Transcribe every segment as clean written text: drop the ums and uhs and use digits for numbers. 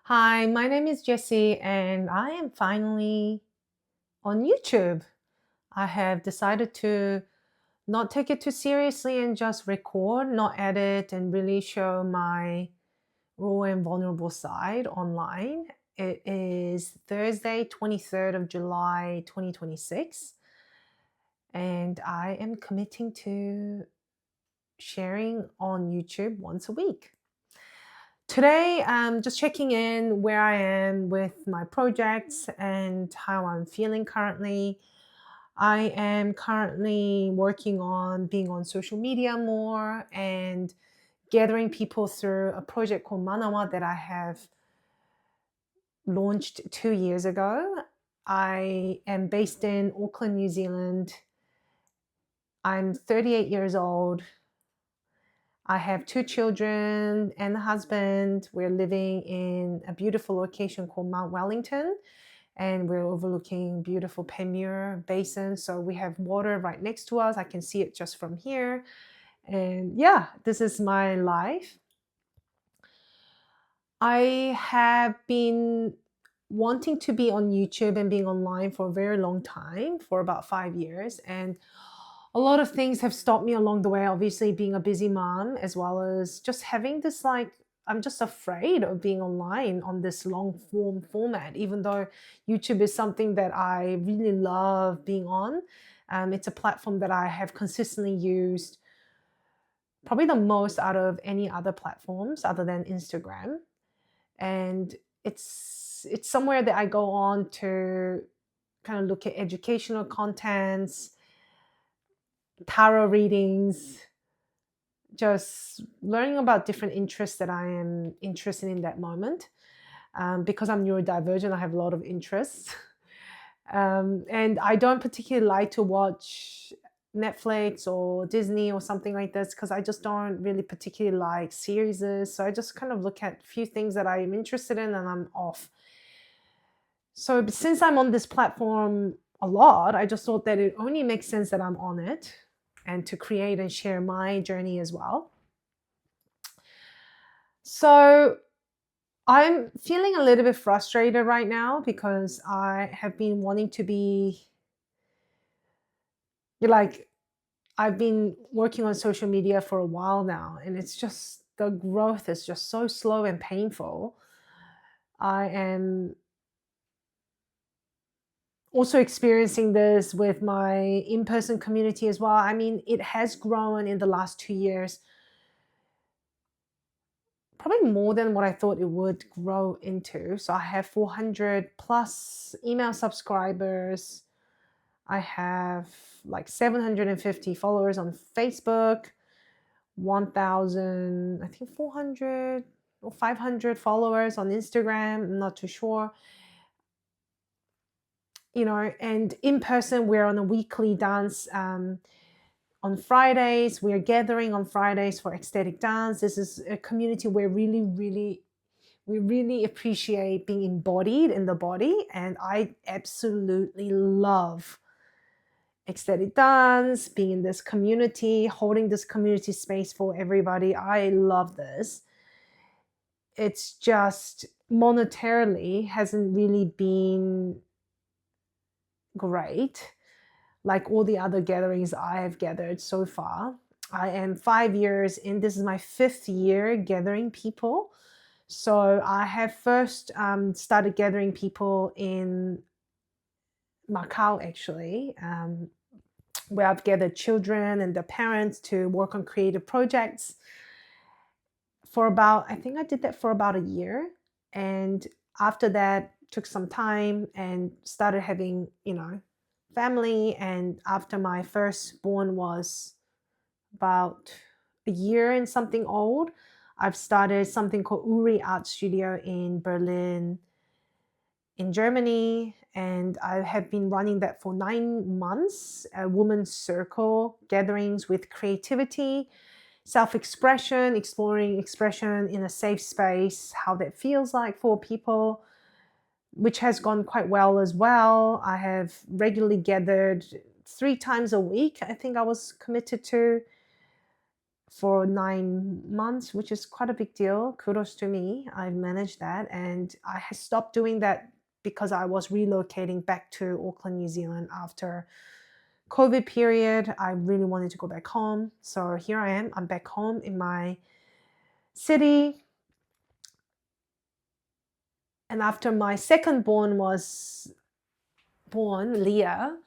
Hi, my name is Jessie, and I am finally on YouTube. I have decided to not take it too seriously and just record, not edit, and really show my raw and vulnerable side online. It is Thursday, 23rd of July, 2026, and I am committing to sharing on YouTube once a week. Today, I'm just checking in where I am with my projects and how I'm feeling currently. I am currently working on being on social media more and gathering people through a project called Manawa that I have launched 2 years ago. I am based in Auckland, New Zealand. I'm 38 years old. I have two children and a husband. We're living in a beautiful location called Mount Wellington, and we're overlooking beautiful Panmure Basin. So we have water right next to us. I can see it just from here. And yeah, this is my life. I have been wanting to be on YouTube and being online for a very long time, for about 5 years. And a lot of things have stopped me along the way, obviously, being a busy mom, as well as just having this I'm just afraid of being online on this long form format, even though YouTube is something that I really love being on. It's a platform that I have consistently used probably the most out of any other platforms other than Instagram. And it's somewhere that I go on to kind of look at educational contents, tarot readings, just learning about different interests that I am interested in that moment. Because I'm neurodivergent, I have a lot of interests. And I don't particularly like to watch Netflix or Disney or something like this because I just don't really particularly like series. So I just kind of look at a few things that I'm interested in and I'm off. So since I'm on this platform a lot, I just thought that it only makes sense that I'm on it and to create and share my journey as well. So I'm feeling a little bit frustrated right now because I have been wanting to be like, I've been working on social media for a while now, and it's just the growth is just so slow and painful. I am also experiencing this with my in person community as well. I mean, it has grown in the last 2 years, probably more than what I thought it would grow into. So I have 400 plus email subscribers. I have like 750 followers on Facebook, 1,000, I think 400 or 500 followers on Instagram. I'm not too sure. And in person, we're on a weekly dance. On Fridays, we are gathering on Fridays for ecstatic dance. This is a community where we really appreciate being embodied in the body, and I absolutely love ecstatic dance, being in this community, holding this community space for everybody. I love this. It's just monetarily hasn't really been great like all the other gatherings I have gathered so far. I am 5 years in. This is my fifth year gathering people. So I have first started gathering people in Macau, actually, where I've gathered children and their parents to work on creative projects for about, I think I did that for about a year. And after that, took some time and started having, family. And after my firstborn was about a year and something old, I've started something called Uri Art Studio in Berlin, in Germany. And I have been running that for 9 months, a women's circle gatherings with creativity, self-expression, exploring expression in a safe space, how that feels like for people, which has gone quite well as well. I have regularly gathered 3 times a week, I think I was committed to. for 9 months, which is quite a big deal. Kudos to me. I've managed that. And I had stopped doing that because I was relocating back to Auckland, New Zealand after COVID period. I really wanted to go back home. So here I am. I'm back home in my city. And after my second born was born, Leah,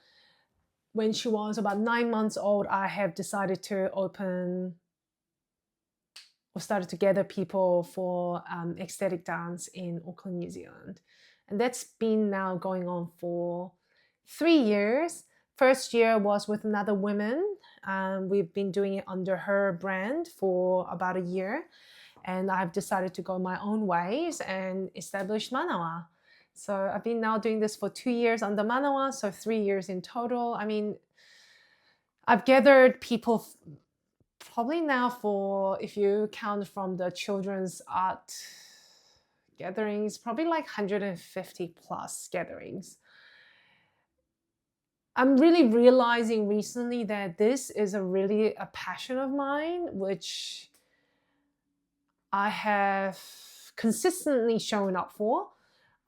when she was about 9 months old, I have decided to open or started to gather people for ecstatic dance in Auckland, New Zealand. And that's been now going on for 3 years. First year was with another woman. We've been doing it under her brand for about a year. And I've decided to go my own ways and establish Manawa. So I've been now doing this for 2 years under Manawa, so 3 years in total. I mean, I've gathered people probably now for, if you count from the children's art gatherings, probably like 150 plus gatherings. I'm really realizing recently that this is really a passion of mine, which I have consistently shown up for.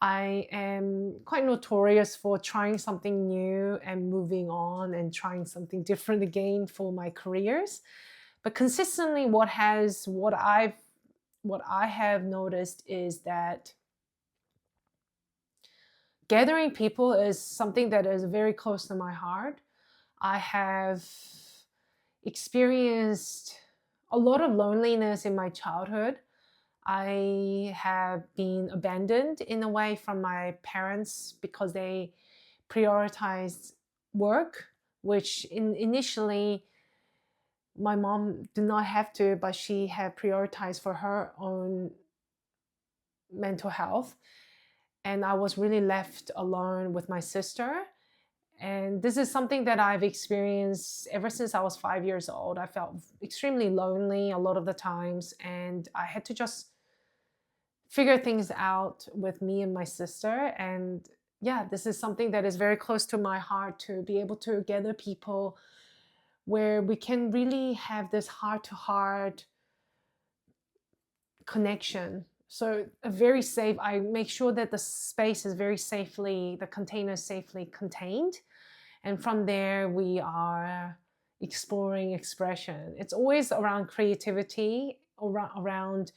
I am quite notorious for trying something new and moving on and trying something different again for my careers. But consistently what I have noticed is that gathering people is something that is very close to my heart. I have experienced a lot of loneliness in my childhood. I have been abandoned in a way from my parents because they prioritized work, which initially my mom did not have to, but she had prioritized for her own mental health. And I was really left alone with my sister. And this is something that I've experienced ever since I was 5 years old. I felt extremely lonely a lot of the times, and I had to just figure things out with me and my sister. And yeah, this is something that is very close to my heart, to be able to gather people where we can really have this heart-to-heart connection. So I make sure that the space is the container is safely contained. And from there, we are exploring expression. It's always around creativity, around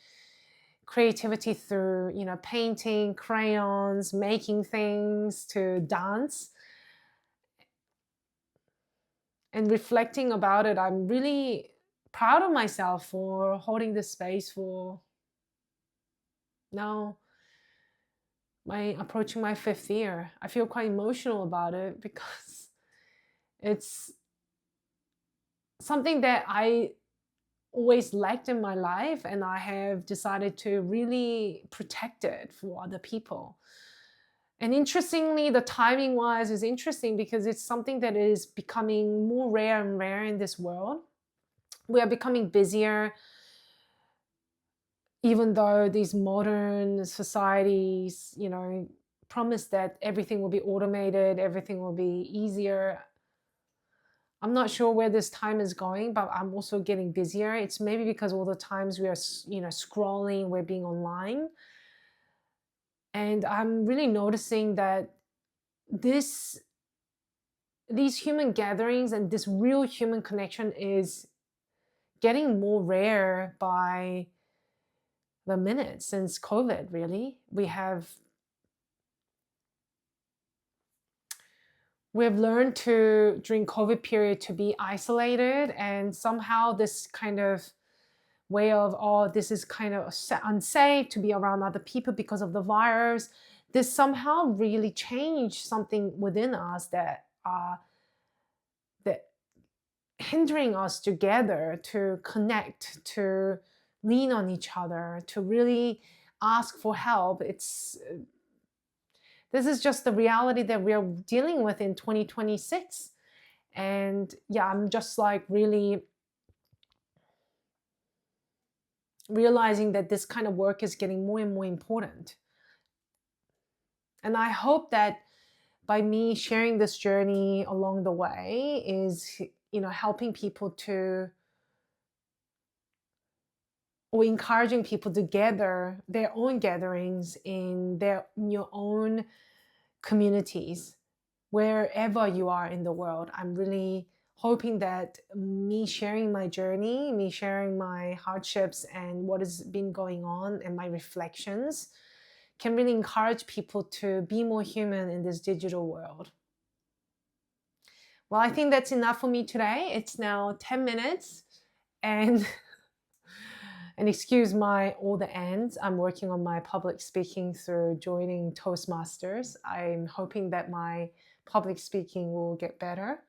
creativity through, painting, crayons, making things, to dance. And reflecting about it, I'm really proud of myself for holding this space for now approaching my 5th year. I feel quite emotional about it because it's something that I always lacked in my life, and I have decided to really protect it for other people. And interestingly, the timing wise is interesting because it's something that is becoming more rare and rare in this world. We are becoming busier, even though these modern societies, promise that everything will be automated, everything will be easier. I'm not sure where this time is going, but I'm also getting busier. It's maybe because all the times we are, scrolling, we're being online. And I'm really noticing that these human gatherings and this real human connection is getting more rare by the minute since COVID, really. We've learned during COVID period, to be isolated, and somehow this kind of way of, this is kind of unsafe to be around other people because of the virus. This somehow really changed something within us that hindering us together to connect, to lean on each other, to really ask for help. This is just the reality that we're dealing with in 2026. And yeah, I'm just like really realizing that this kind of work is getting more and more important. And I hope that by me sharing this journey along the way is, helping people to or encouraging people to gather their own gatherings in your own communities, wherever you are in the world. I'm really hoping that me sharing my journey, me sharing my hardships and what has been going on and my reflections can really encourage people to be more human in this digital world. Well, I think that's enough for me today. It's now 10 minutes and and excuse my all the ends. I'm working on my public speaking through joining Toastmasters. I'm hoping that my public speaking will get better.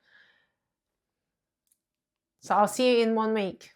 So I'll see you in 1 week.